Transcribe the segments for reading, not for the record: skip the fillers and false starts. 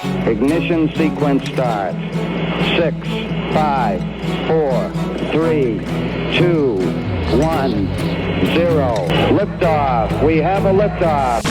Ignition sequence start. 6, 5, 4, 3, 2, 1, 0. Liftoff. We have a liftoff.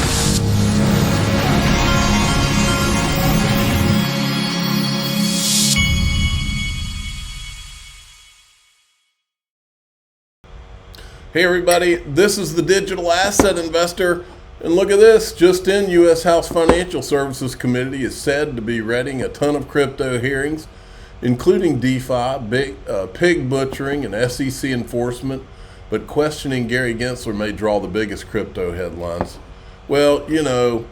Hey everybody, this is the Digital Asset Investor, and look at this. Just in, U.S. House Financial Services Committee is said to be readying a ton of crypto hearings, including DeFi, pig butchering, and SEC enforcement, but questioning Gary Gensler may draw the biggest crypto headlines. Well, you know,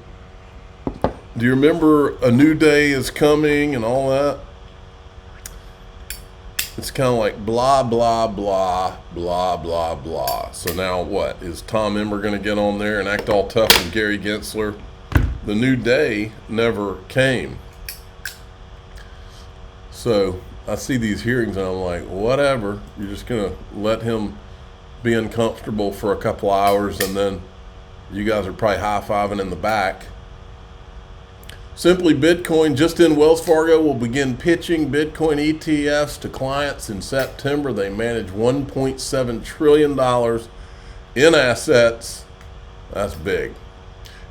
do you remember a new day is coming and all that? It's kind of like blah, blah, blah, blah, blah, blah. So now what? Is Tom Emmer going to get on there and act all tough with Gary Gensler? The new day never came. So I see these hearings and I'm like, whatever. You're just going to let him be uncomfortable for a couple hours and then you guys are probably high-fiving in the back. Simply Bitcoin, just in, Wells Fargo will begin pitching Bitcoin ETFs to clients in September. They manage $1.7 trillion in assets. That's big.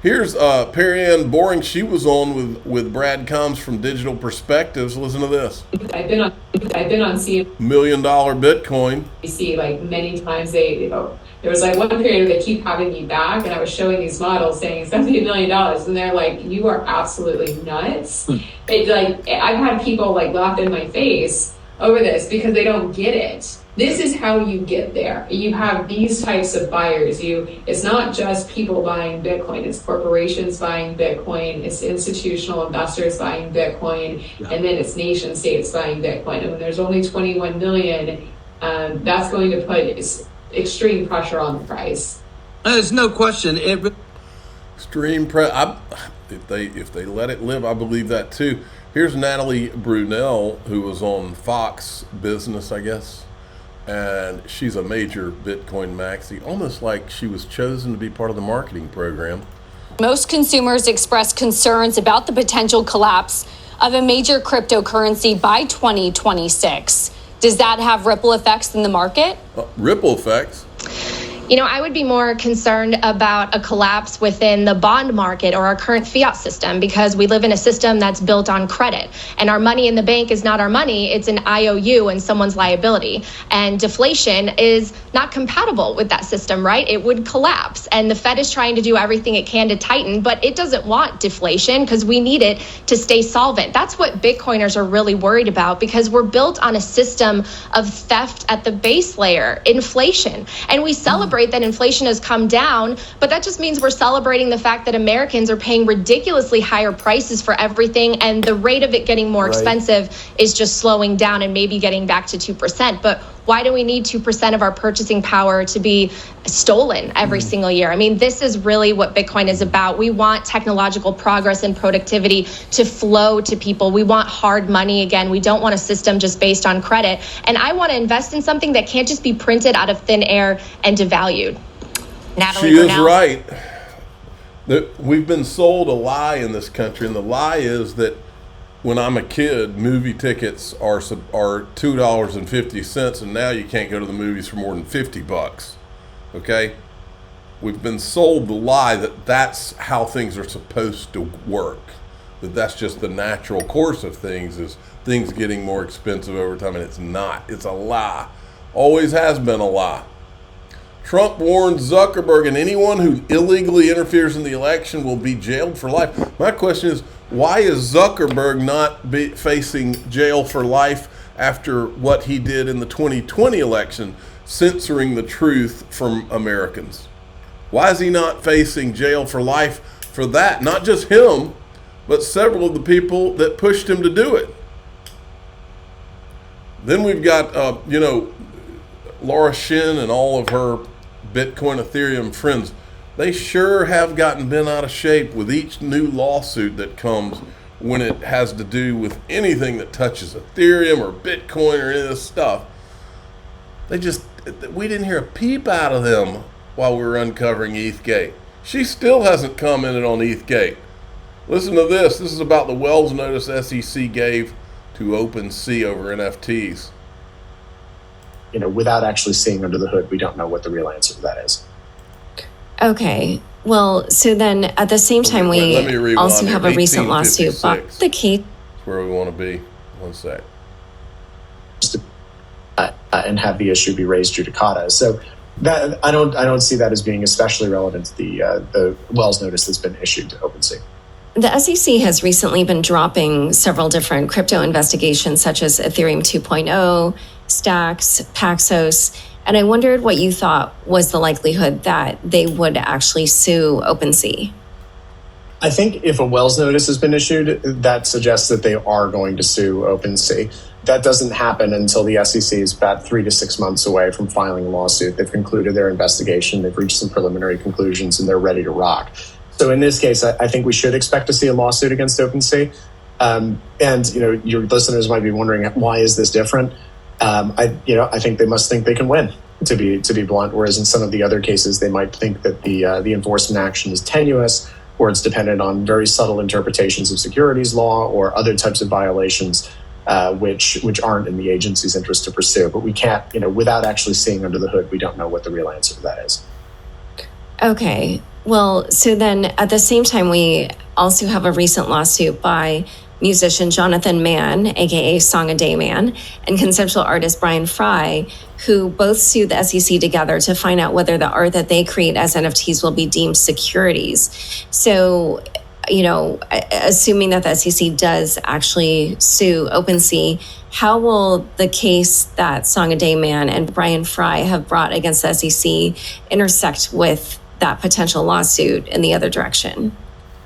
Here's Perrianne Boring. She was on with Brad Combs from Digital Perspectives. Listen to this. I've been on CNBC $1 million Bitcoin. like many times. There was like one period where they keep having me back, and I was showing these models saying $70 million, and they're like, "You are absolutely nuts." I've had people like laugh in my face over this because they don't get it. This is how you get there. You have these types of buyers. It's not just people buying Bitcoin. It's corporations buying Bitcoin. It's institutional investors buying Bitcoin. Yeah. And then it's nation states buying Bitcoin. And when there's only 21 million, that's going to put extreme pressure on the price. There's no question. Extreme pressure. If they let it live, I believe that too. Here's Natalie Brunell, who was on Fox Business, I guess. And she's a major Bitcoin maxi, almost like she was chosen to be part of the marketing program. Most consumers express concerns about the potential collapse of a major cryptocurrency by 2026. Does that have ripple effects in the market? Ripple effects? You know, I would be more concerned about a collapse within the bond market or our current fiat system, because we live in a system that's built on credit, and our money in the bank is not our money, it's an IOU and someone's liability. And deflation is not compatible with that system, right? It would collapse. And the Fed is trying to do everything it can to tighten, but it doesn't want deflation because we need it to stay solvent. That's what Bitcoiners are really worried about, because we're built on a system of theft at the base layer, inflation. And we celebrate that inflation has come down, but that just means we're celebrating the fact that Americans are paying ridiculously higher prices for everything, and the rate of it getting more expensive is just slowing down and maybe getting back to 2%. But why do we need 2% of our purchasing power to be stolen every single year? I mean, this is really what Bitcoin is about. We want technological progress and productivity to flow to people. We want hard money again. We don't want a system just based on credit. And I want to invest in something that can't just be printed out of thin air and devalued. Natalie she Brunell. Is right. We've been sold a lie in this country, and the lie is that when I'm a kid, movie tickets are $2.50, and now you can't go to the movies for more than $50. Okay, we've been sold the lie that that's how things are supposed to work. That's just the natural course of things, is things getting more expensive over time, and it's not. It's a lie. Always has been a lie. Trump warns Zuckerberg and anyone who illegally interferes in the election will be jailed for life. My question is, why is Zuckerberg not facing jail for life after what he did in the 2020 election, censoring the truth from Americans? Why is he not facing jail for life for that? Not just him, but several of the people that pushed him to do it. Then we've got, Laura Shin and all of her Bitcoin, Ethereum friends. They sure have gotten bent out of shape with each new lawsuit that comes when it has to do with anything that touches Ethereum or Bitcoin or any of this stuff. We didn't hear a peep out of them while we were uncovering ETHgate. She still hasn't commented on ETHgate. Listen to this. This is about the Wells notice SEC gave to OpenSea over NFTs. Without actually seeing under the hood, we don't know what the real answer to that is. Okay. Well, so then at the same time, we also have a recent lawsuit about the case. That's where we want to be. One sec. And have the issue be raised judicata. So that I don't see that as being especially relevant to the Wells notice that's been issued to OpenSea. The SEC has recently been dropping several different crypto investigations, such as Ethereum 2.0, Stacks, Paxos, and I wondered what you thought was the likelihood that they would actually sue OpenSea. I think if a Wells notice has been issued, that suggests that they are going to sue OpenSea. That doesn't happen until the SEC is about 3 to 6 months away from filing a lawsuit. They've concluded their investigation, they've reached some preliminary conclusions, and they're ready to rock. So in this case, I think we should expect to see a lawsuit against OpenSea. And your listeners might be wondering, why is this different? I think they must think they can win, to be blunt. Whereas in some of the other cases, they might think that the enforcement action is tenuous, or it's dependent on very subtle interpretations of securities law or other types of violations, which aren't in the agency's interest to pursue. But we can't, without actually seeing under the hood, we don't know what the real answer to that is. Okay. Well, so then at the same time, we also have a recent lawsuit by musician Jonathan Mann, aka Song a Day Man, and conceptual artist Brian Fry, who both sued the SEC together to find out whether the art that they create as NFTs will be deemed securities. So, assuming that the SEC does actually sue OpenSea, how will the case that Song a Day Man and Brian Fry have brought against the SEC intersect with that potential lawsuit in the other direction?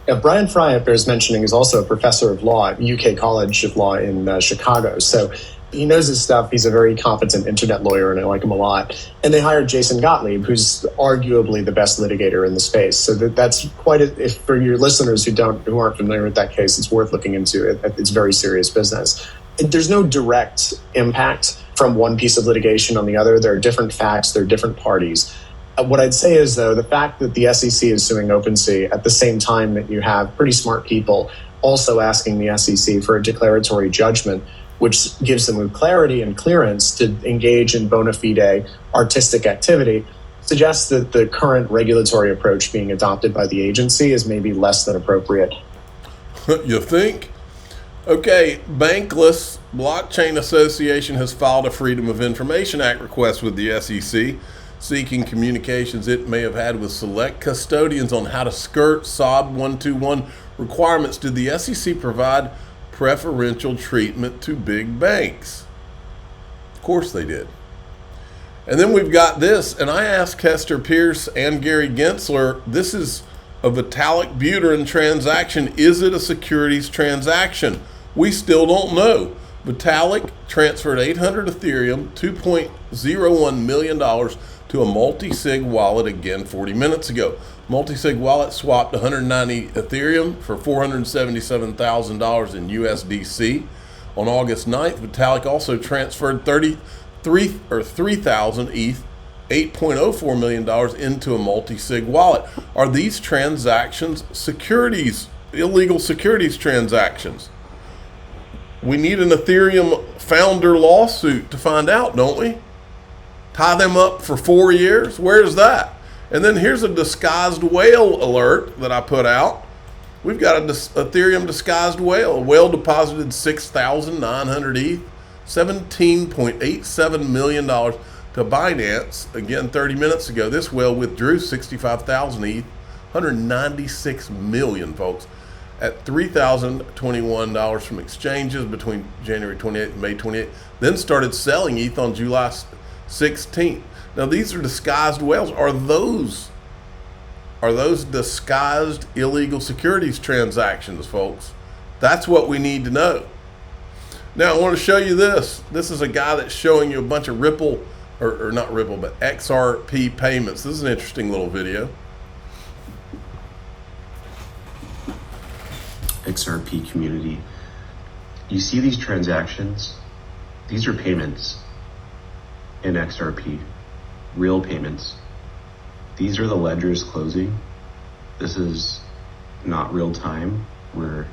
Yeah, Brian Fry, it bears mentioning, is also a professor of law at UK College of Law in Chicago. So he knows his stuff. He's a very competent internet lawyer, and I like him a lot. And they hired Jason Gottlieb, who's arguably the best litigator in the space. So that's quite if for your listeners who aren't familiar with that case, it's worth looking into it. It's very serious business. There's no direct impact from one piece of litigation on the other. There are different facts. There are different parties. What I'd say is, though, the fact that the SEC is suing OpenSea at the same time that you have pretty smart people also asking the SEC for a declaratory judgment, which gives them clarity and clearance to engage in bona fide artistic activity, suggests that the current regulatory approach being adopted by the agency is maybe less than appropriate. You think? Okay, Bankless Blockchain Association has filed a Freedom of Information Act request with the SEC, seeking communications it may have had with select custodians on how to skirt SOB 121 requirements. Did the SEC provide preferential treatment to big banks? Of course they did. And then we've got this, and I asked Hester Pierce and Gary Gensler, this is a Vitalik Buterin transaction. Is it a securities transaction? We still don't know. Vitalik transferred 800 Ethereum, $2.01 million to a multi-sig wallet again 40 minutes ago. Multi-sig wallet swapped 190 Ethereum for $477,000 in USDC. On August 9th, Vitalik also transferred 3,000 ETH, $8.04 million into a multi-sig wallet. Are these transactions securities, illegal securities transactions? We need an Ethereum founder lawsuit to find out, don't we? Tie them up for 4 years? Where's that? And then here's a disguised whale alert that I put out. We've got a Ethereum disguised whale. A whale deposited 6,900 ETH, $17.87 million to Binance. Again, 30 minutes ago, this whale withdrew 65,000 ETH, $196 million, folks, at $3,021 from exchanges between January 28th and May 28th. Then started selling ETH on July 16th. Now these are disguised whales. Are those disguised illegal securities transactions, folks? That's what we need to know. Now I want to show you this. This is a guy that's showing you a bunch of Ripple, or not Ripple, but XRP payments. This is an interesting little video. XRP community. You see these transactions? These are payments in XRP, real payments. These are the ledgers closing. This is not real time. we're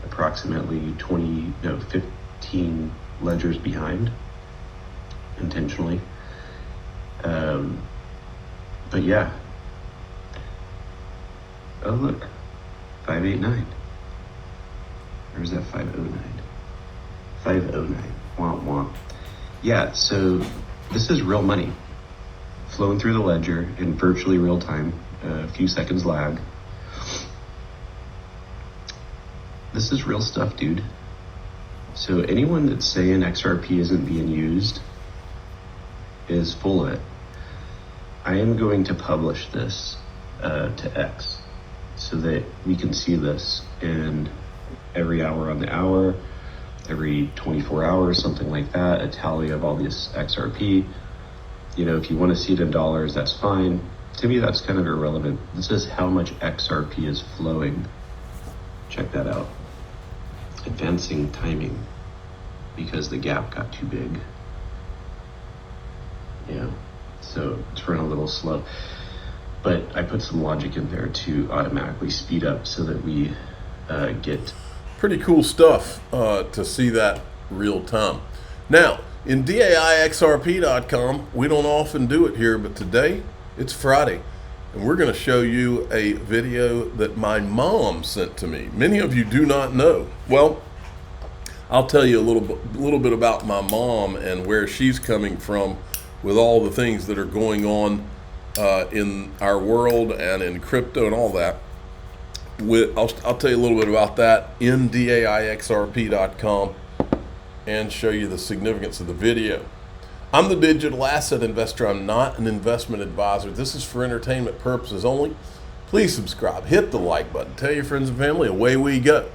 approximately 15 ledgers behind intentionally. But yeah. Oh look, 589. Or is that 509? 509. Wah wah. Yeah, so this is real money flowing through the ledger in virtually real time, a few seconds lag. This is real stuff, dude. So anyone that's saying XRP isn't being used is full of it. I am going to publish this to X so that we can see this in every hour on the hour, every 24 hours, something like that, a tally of all this XRP. You know, if you want to see it in dollars, that's fine. To me, that's kind of irrelevant. This is how much XRP is flowing. Check that out. Advancing timing, because the gap got too big. Yeah, so it's running a little slow. But I put some logic in there to automatically speed up so that we get... Pretty cool stuff to see that real time. Now, in DAIXRP.com, we don't often do it here, but today it's Friday, and we're going to show you a video that my mom sent to me. Many of you do not know. Well, I'll tell you a little bit about my mom and where she's coming from with all the things that are going on in our world and in crypto and all that. I'll tell you a little bit about that in DAIXRP.com and show you the significance of the video. I'm the digital asset investor. I'm not an investment advisor. This is for entertainment purposes only. Please subscribe, hit the like button, tell your friends and family, away we go.